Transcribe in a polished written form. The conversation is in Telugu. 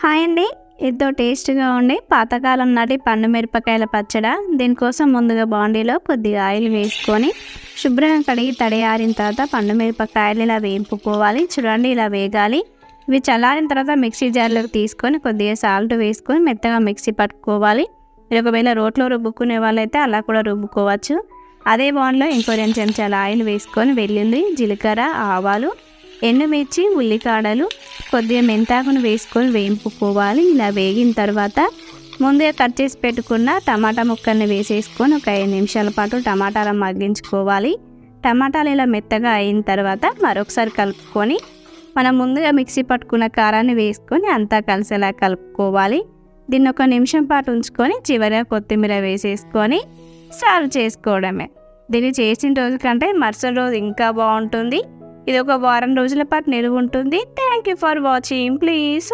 హాయ్ అండి. ఎంతో టేస్ట్‌గా ఉండే పాతకాలం నాటి పండు మిరపకాయల పచ్చడ. దీనికోసం ముందుగా బాండీలో కొద్దిగా ఆయిల్ వేసుకొని శుభ్రంగా కడిగి తడియారిన తర్వాత పండు మిరపకాయలు ఇలా వేపుకోవాలి. చూడండి ఇలా వేగాలి. ఇవి చల్లారిన తర్వాత మిక్సీ జార్లోకి తీసుకొని కొద్దిగా సాల్ట్ వేసుకొని మెత్తగా మిక్సీ పట్టుకోవాలి. మీరు ఒకవేళ రోట్లో రుబ్బుకునే వాళ్ళైతే అలా కూడా రుబ్బుకోవచ్చు. అదే బాండ్లో ఇంకో 2 చెంచాల ఆయిల్ వేసుకొని వెల్లుల్లి, జీలకర్ర, ఆవాలు, ఎండుమిర్చి, ఉల్లికాడలు, కొద్దిగా మెంతాకును వేసుకొని వేయింపుకోవాలి. ఇలా వేగిన తర్వాత ముందుగా కట్ చేసి పెట్టుకున్న టమాటా ముక్కల్ని వేసేసుకొని ఒక 5 నిమిషాల పాటు టమాటాలను మగ్గించుకోవాలి. టమాటాలు ఇలా మెత్తగా అయిన తర్వాత మరొకసారి కలుపుకొని మనం ముందుగా మిక్సీ పట్టుకున్న కారాన్ని వేసుకొని అంతా కలిసేలా కలుపుకోవాలి. దీన్ని ఒక నిమిషం పాటు ఉంచుకొని చివరిగా కొత్తిమీర వేసేసుకొని సర్వ్ చేసుకోవడమే. దీన్ని చేసిన రోజు కంటే మరుసటి రోజు ఇంకా బాగుంటుంది. ఇది ఒక వారం రోజుల పాటు నిలువ ఉంటుంది. Thank you for watching. Please